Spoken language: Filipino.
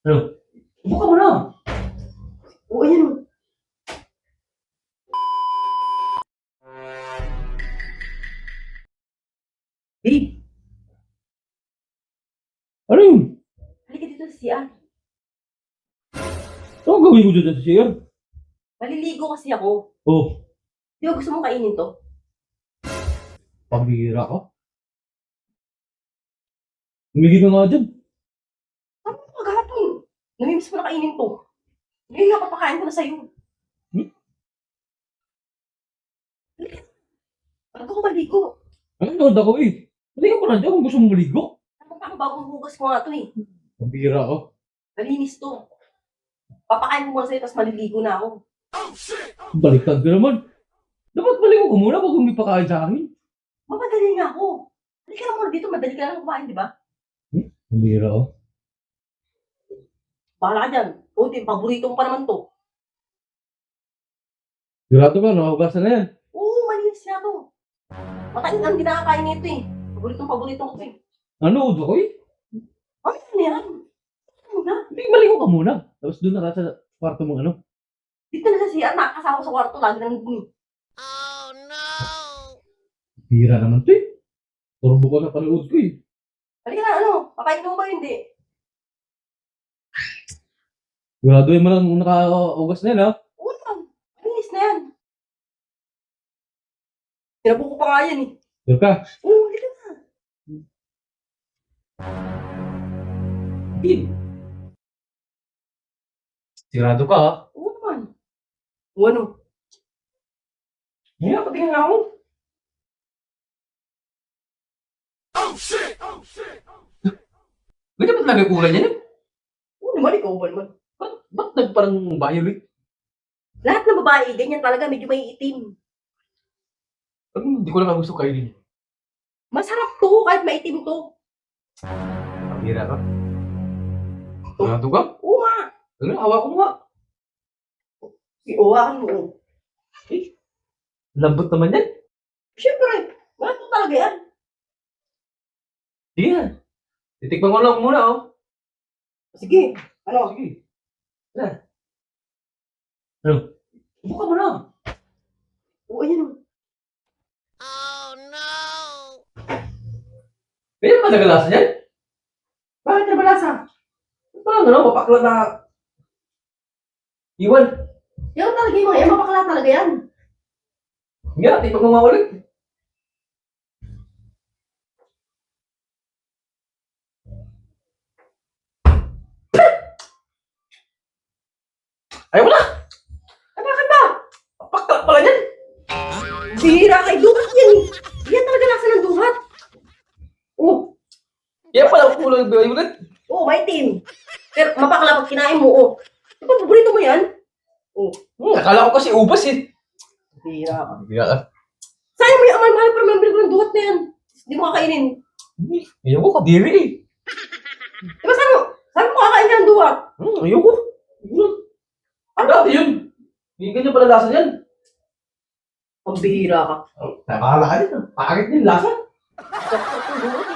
Ano? Buka mo na. Oo, ayan o. Eh, ano yun? Halika dito sa CR. Ano ang gawin ko dyan sa CR? Maliligo kasi ako. Oh, Di ba gusto mong kainin to? pambihira ka. Umigil ka nga dyan. Ano mo maghapon? Namimiss mo na kainin to. Ngayon nga papakain ko na sa'yo. Hmm? Bago ko maligo. Ano nanood ako eh? Maligo ka na dyan kung gusto mong maligo. Ano pa ako bagong hugas ko nga to eh. Pambihira ka. Malinis to. Papakain ko muna sa'yo tapos maliligo na ako. Baliktad ka naman. Dapat maligo ka muna bago may pakain sa akin. Mamadali nga ako. Halika na muna dito, madali ka lang kumain, di ba? Pambihira ka. Bahala ka dyan. Buti, paborito mo pa naman to. Sigurado ka, nakahugasan na yan. Oo, malinis nga to. Matagal nang kinakain nito eh. Paborito ko to eh. Nanood ako eh. Ano yan? Ano na? Hindi, maligo ka muna. Tapos doon na ka sa kwarto mong ano. Dito na sa CR, nakakasama ko sa kwarto, lagi na nandun eh. Bihira naman to eh. Turbo ko sa panood ko eh. Halika na, ano? Kakain mo ba hindi? Siguraduhin mo lang nakahugas na yan ha. Oo naman. Malinis na yan. Sinabu ko pa nga yan eh. Sure ka? Oo, halika na. Hindi. Sigurado ka ha? Oo naman. O ano? Hindi na, patingin nga ako. Ganyan ba't lagay kulay niya? Oo naman, ikaw ba naman? Ba't nagparang violet? Lahat ng babae, ganyan talaga, medyo may itim. Hindi ko lang gusto kainin. Masarap to, kahit maitim to. Pambihira ka? Sigurado ka? Oo nga. Ano, hawa ko nga. Iuwakan mo. Lambot naman yan. Siyempre, lahat to talaga yan. Sige na. Titikman ko lang muna oh. Sige, ano? Sige. Ano? Buka mo na. Oo, ayan o. Kaya ba nagalasa niyan? Bakit na balasa? Parang ano, mapakla na. Iwan. Yan talaga yung mga yan, mapakala talaga yan. Nga, tipag mo nga ulit. Ayaw ko na! Ay, bakit ba? Pakla pala niyan! Bihira kay duhat yan eh. Yan talaga lasa ng duhat. Oh, Kaya pala kulang ng ulit. oh, maitim. Pero mapakala pag kinain mo, oh. Di ba, paborito mo yan? Oh, Akala ko kasi ubas eh. bihira ka. Bihira ka. Sayang mo yung amal-mahal para mambili ko ng duhat na yan. Hindi mo kakainin. Ayaw ko, kadiri eh. Di ba, saan mo kakain ka ng duhat? Ayaw ko. Ano dati yun? Hindi ganyan pala lasa niyan. Ang bihira ka. Nakakala ka din. Pangit din lasa. Sarap ng duhat eh.